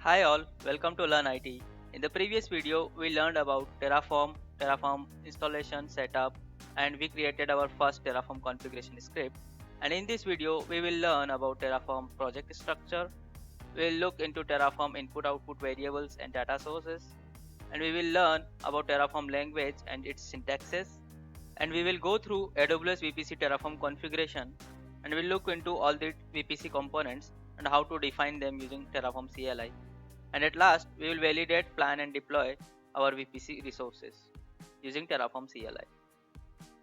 Hi all, welcome to Learn IT. In the previous video, we learned about Terraform installation setup, and we created our first Terraform configuration script. And in this video, we will learn about Terraform project structure. We'll look into Terraform input-output variables and data sources, and we will learn about Terraform language and its syntaxes. And we will go through AWS VPC Terraform configuration, and we'll look into all the VPC components and how to define them using Terraform CLI. And at last, we will validate, plan and deploy our VPC resources using Terraform CLI.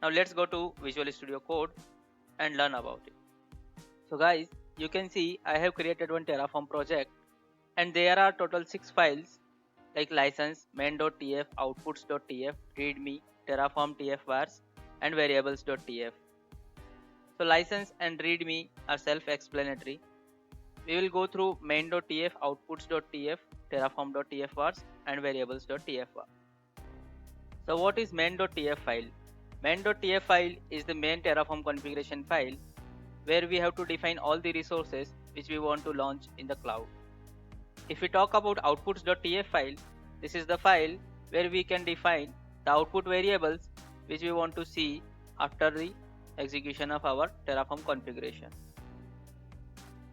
Now let's go to Visual Studio Code and learn about it. So guys, you can see I have created one Terraform project, and there are total 6 files like license, main.tf, outputs.tf, readme, terraform tf-vars and variables.tf. So license and readme are self-explanatory. We will go through main.tf, outputs.tf, terraform.tf-vars and variables.tf-var. So what is main.tf file? Main.tf file is the main Terraform configuration file where we have to define all the resources which we want to launch in the cloud. If we talk about outputs.tf file, this is the file where we can define the output variables which we want to see after the execution of our Terraform configuration.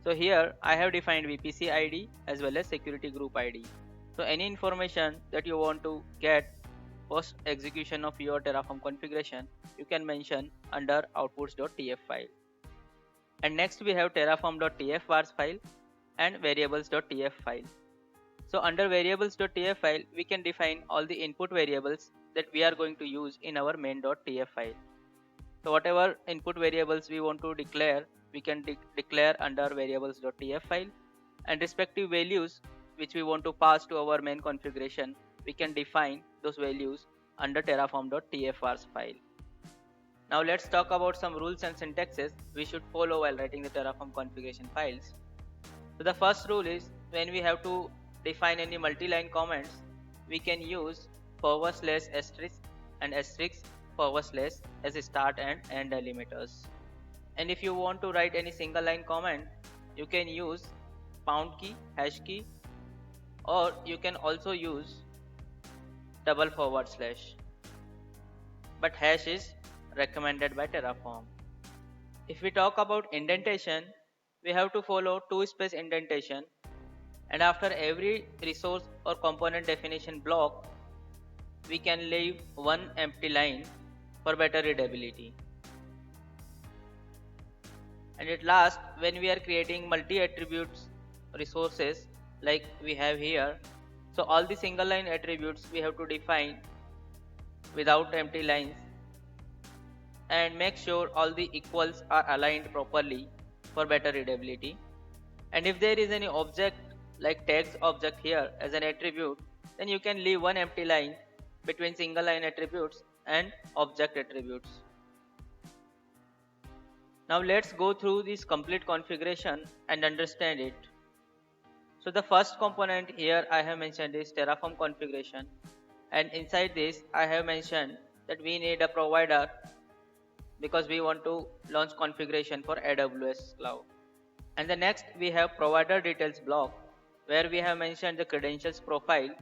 So here I have defined VPC ID as well as security group ID. So any information that you want to get post execution of your Terraform configuration, you can mention under outputs.tf file. And next we have terraform.tf-vars file and variables.tf file. So under variables.tf file, we can define all the input variables that we are going to use in our main.tf file. So whatever input variables we want to declare, we can declare under variables.tf file, and respective values which we want to pass to our main configuration, we can define those values under terraform.tf-vars file. Now let's talk about some rules and syntaxes we should follow while writing the Terraform configuration files. So the first rule is when we have to define any multi-line comments, we can use /* and * as start and end delimiters. And if you want to write any single line comment, you can use #key, #, or you can also use //. But hash is recommended by Terraform. If we talk about indentation, we have to follow 2-space indentation, and after every resource or component definition block, we can leave one empty line for better readability. And at last, when we are creating multi-attributes resources like we have here, so all the single line attributes we have to define without empty lines, and make sure all the equals are aligned properly for better readability. And if there is any object like tags object here as an attribute, then you can leave one empty line between single line attributes and object attributes. Now let's go through this complete configuration and understand it. So the first component here I have mentioned is Terraform configuration, and inside this I have mentioned that we need a provider because we want to launch configuration for AWS cloud. And the next we have provider details block, where we have mentioned the credentials profile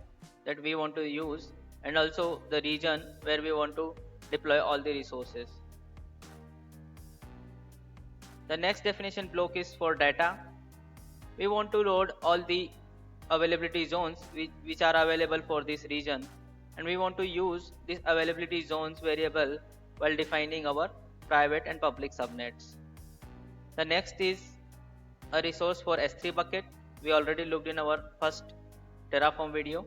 that we want to use, and also the region where we want to deploy all the resources. The next definition block is for data. We want to load all the availability zones which are available for this region, and we want to use this availability zones variable while defining our private and public subnets. The next is a resource for S3 bucket. We already looked in our first Terraform video.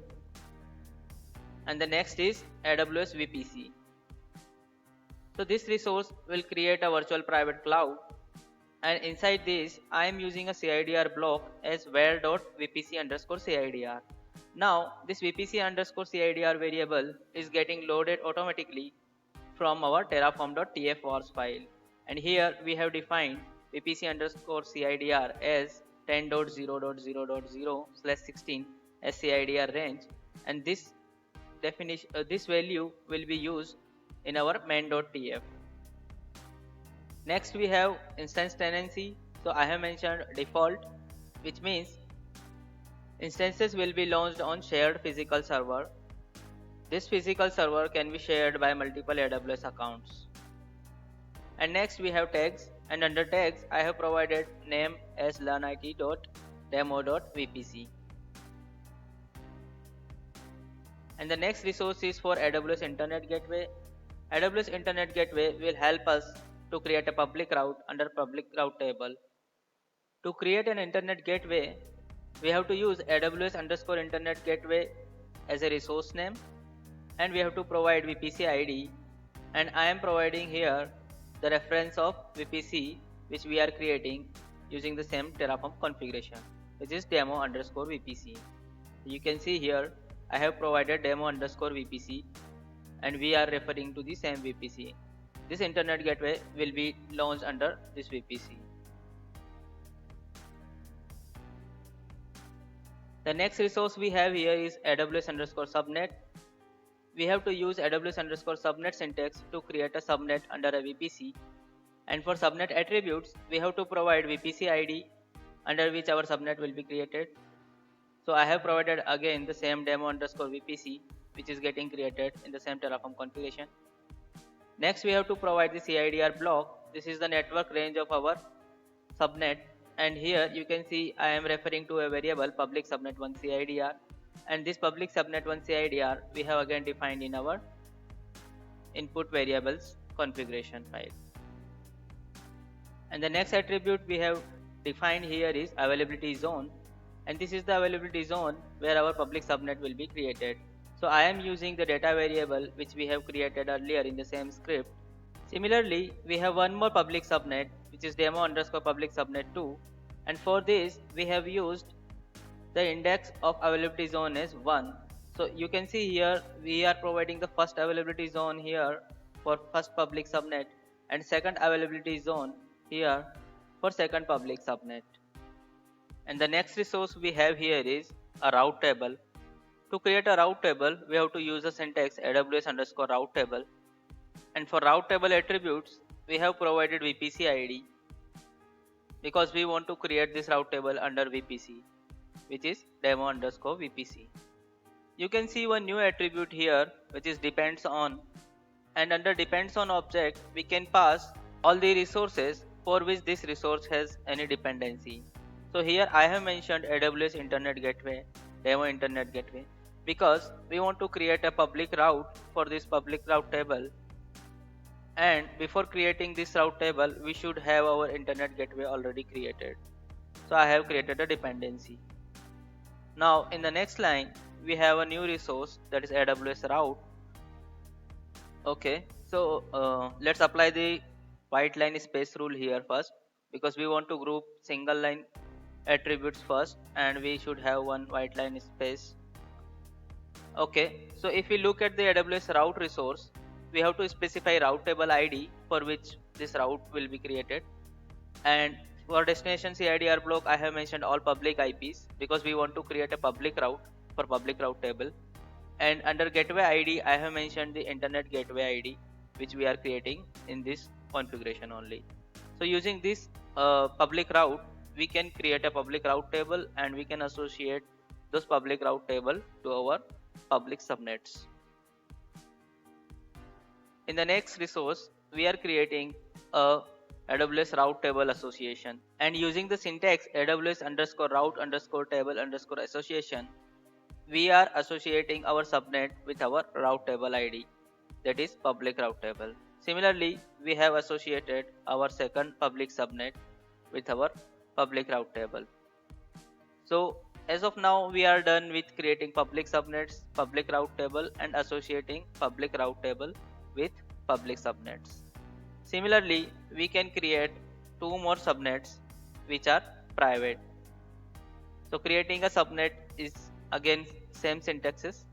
And the next is AWS VPC. So this resource will create a virtual private cloud, and inside this I am using a CIDR block as where.vpc_CIDR. Now this vpc_CIDR variable is getting loaded automatically from our terraform.tf-vars file, and here we have defined vpc_CIDR as 10.0.0.0/16 as CIDR range, and this value will be used in our main.tf. Next we have instance tenancy. So I have mentioned default, which means Instances will be launched on shared physical server. This physical server can be shared by multiple AWS accounts. And next we have tags, and under tags I have provided name as learnit.demo.vpc. And the next resource is for AWS Internet Gateway. AWS Internet Gateway will help us to create a public route under public route table. To create an internet gateway, we have to use AWS underscore internet gateway as a resource name, and we have to provide VPC ID, and I am providing here the reference of VPC which we are creating using the same Terraform configuration, which is demo underscore VPC. You can see here I have provided demo underscore VPC, and we are referring to the same VPC. This internet gateway will be launched under this VPC. The next resource we have here is AWS underscore subnet. We have to use AWS underscore subnet syntax to create a subnet under a VPC. And for subnet attributes, we have to provide VPC ID under which our subnet will be created. So I have provided again the same demo underscore VPC, which is getting created in the same Terraform configuration. Next, we have to provide the CIDR block. This is the network range of our subnet, and here you can see I am referring to a variable public subnet 1 CIDR, and this public subnet 1 CIDR we have again defined in our input variables configuration file. And the next attribute we have defined here is availability zone, and this is the availability zone where our public subnet will be created. So I am using the data variable which we have created earlier in the same script. Similarly, we have one more public subnet which is demo underscore public subnet 2, and for this we have used the index of availability zone as 1. So you can see here we are providing the first availability zone here for first public subnet, and second availability zone here for second public subnet. And the next resource we have here is a route table. To create a route table, we have to use the syntax AWS underscore route table. And for route table attributes, we have provided VPC ID because we want to create this route table under VPC, which is demo underscore VPC. You can see one new attribute here which is depends on, and under depends on object we can pass all the resources for which this resource has any dependency. So here I have mentioned AWS Internet Gateway, demo Internet Gateway, because we want to create a public route for this public route table, and before creating this route table we should have our internet gateway already created. So I have created a dependency. Now in the next line we have a new resource, that is AWS route. Okay, so let's apply the white line space rule here first, because we want to group single line attributes first, and we should have one white line space. Okay, so if we look at the AWS route resource, we have to specify route table ID for which this route will be created, and for destination CIDR block I have mentioned all public IPs because we want to create a public route for public route table, and under gateway ID I have mentioned the internet gateway ID which we are creating in this configuration only. So using this public route we can create a public route table, and we can associate those public route table to our public subnets. In the next resource we are creating a AWS route table association, and using the syntax AWS underscore route underscore table underscore association we are associating our subnet with our route table ID, that is public route table. Similarly, we have associated our second public subnet with our public route table. So as of now we are done with creating public subnets, public route table, and associating public route table with public subnets. Similarly, we can create two more subnets which are private. So creating a subnet is again same syntaxes,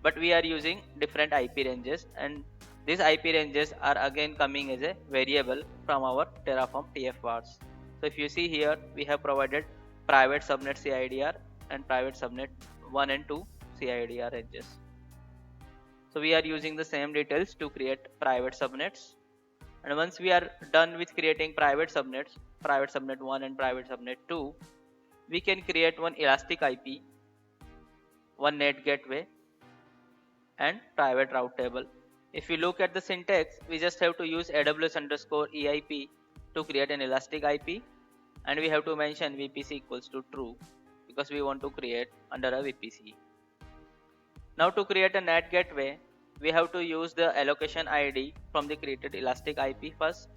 but we are using different IP ranges, and these IP ranges are again coming as a variable from our Terraform TF-vars. So if you see here we have provided private subnet CIDR and private subnet 1 and 2 CIDR ranges. So we are using the same details to create private subnets, and once we are done with creating private subnets, private subnet 1 and private subnet 2, we can create one elastic IP one net gateway and private route table. If you look at the syntax, we just have to use AWS underscore EIP to create an elastic IP, and we have to mention VPC equals to true because we want to create under a VPC. Now to create a NAT gateway, we have to use the allocation ID from the created elastic IP first,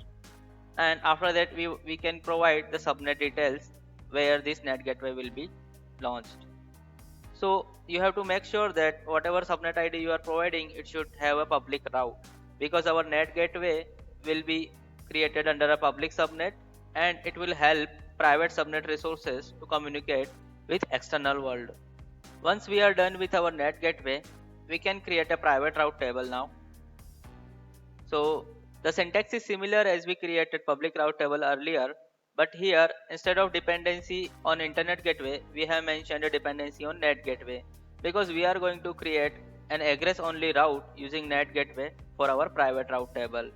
and after that we can provide the subnet details where this NAT gateway will be launched. So you have to make sure that whatever subnet ID you are providing, it should have a public route, because our NAT gateway will be created under a public subnet, and it will help private subnet resources to communicate with external world. Once we are done with our NAT gateway, we can create a private route table now. So the syntax is similar as we created public route table earlier, but here instead of dependency on internet gateway, we have mentioned a dependency on NAT gateway, because we are going to create an egress only route using NAT gateway for our private route table.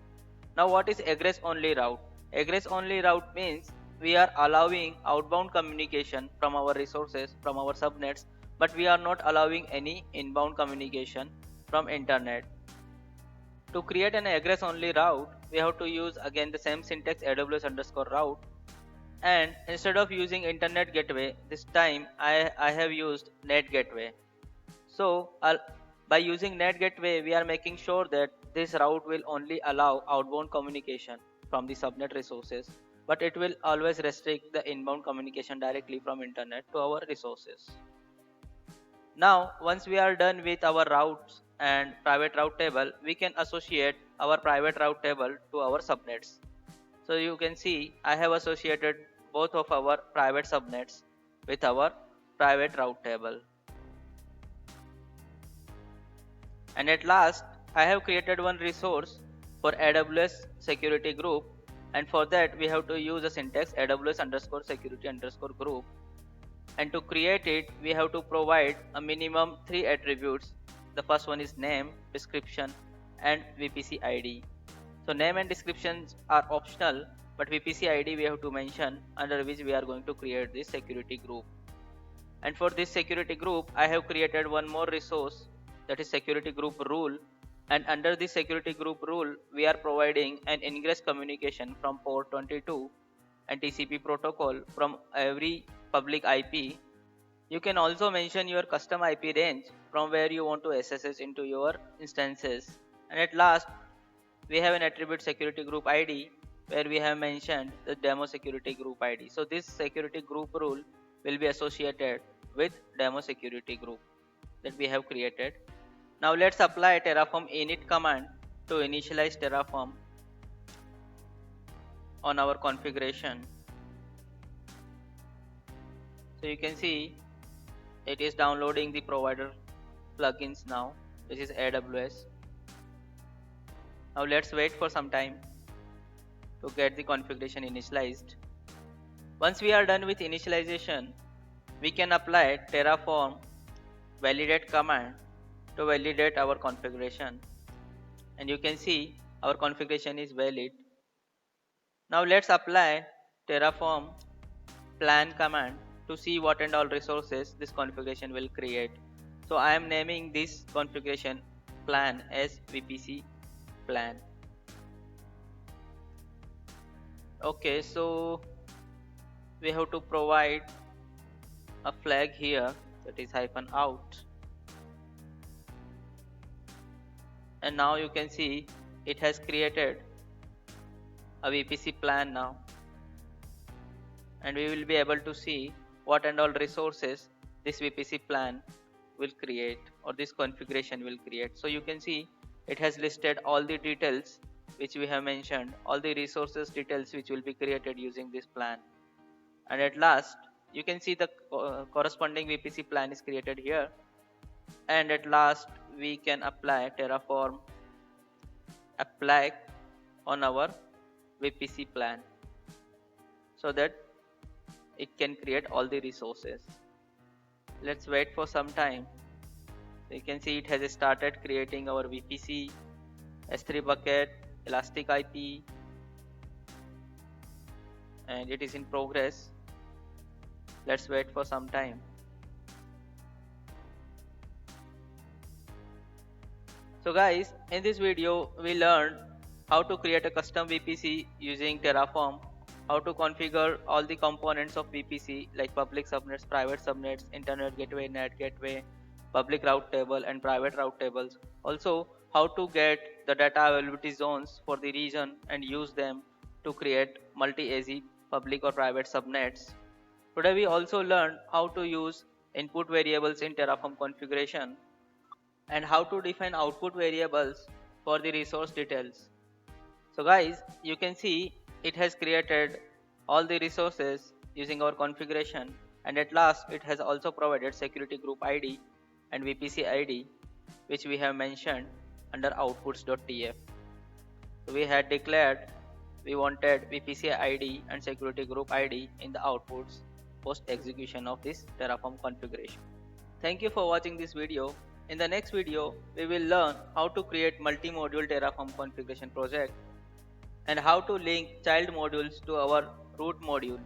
Now what is egress only route? Egress only route means we are allowing outbound communication from our resources, from our subnets, but we are not allowing any inbound communication from internet. To create an egress only route, we have to use again the same syntax AWS underscore route, and instead of using internet gateway, this time I have used net gateway. So by using net gateway, we are making sure that this route will only allow outbound communication from the subnet resources, but it will always restrict the inbound communication directly from internet to our resources. Now, once we are done with our routes and private route table, we can associate our private route table to our subnets. So you can see I have associated both of our private subnets with our private route table. And at last, I have created one resource for AWS security group, and for that we have to use the syntax AWS underscore security underscore group. And to create it, we have to provide a minimum 3 attributes. The first one is name, description, and VPC ID. So name and descriptions are optional, but VPC ID we have to mention, under which we are going to create this security group. And for this security group, I have created one more resource, that is security group rule. And under this security group rule, we are providing an ingress communication from port 22 and TCP protocol from every public IP. You can also mention your custom IP range from where you want to SSH into your instances. And at last, we have an attribute security group ID where we have mentioned the demo security group ID. So this security group rule will be associated with demo security group that we have created. Now let's apply Terraform init command to initialize Terraform on our configuration. So you can see it is downloading the provider plugins now, which is AWS. Now let's wait for some time to get the configuration initialized. Once we are done with initialization, we can apply Terraform validate command to validate our configuration, and you can see our configuration is valid. Now let's apply Terraform plan command to see what and all resources this configuration will create. So I am naming this configuration plan as VPC plan. Okay, so we have to provide a flag here, that is -out, and now you can see it has created a VPC plan now, and we will be able to see what and all resources this VPC plan will create, or this configuration will create. So you can see it has listed all the details which we have mentioned, all the resources details which will be created using this plan. And at last, you can see the corresponding VPC plan is created here. And at last, we can apply Terraform apply on our VPC plan so that it can create all the resources. Let's wait for some time. So you can see it has started creating our VPC, S3 bucket, elastic IP, and it is in progress. Let's wait for some time. So guys, in this video we learned how to create a custom VPC using Terraform, how to configure all the components of VPC like public subnets, private subnets, internet gateway, net gateway, public route table and private route tables. Also how to get the data availability zones for the region and use them to create multi-AZ public or private subnets. Today we also learned how to use input variables in Terraform configuration and how to define output variables for the resource details. So guys, you can see it has created all the resources using our configuration, and at last it has also provided security group ID and VPC ID, which we have mentioned under outputs.tf. So we had declared we wanted VPC ID and security group ID in the outputs post execution of this Terraform configuration. Thank you for watching this video. In the next video, we will learn how to create multi-module Terraform configuration project and how to link child modules to our root module.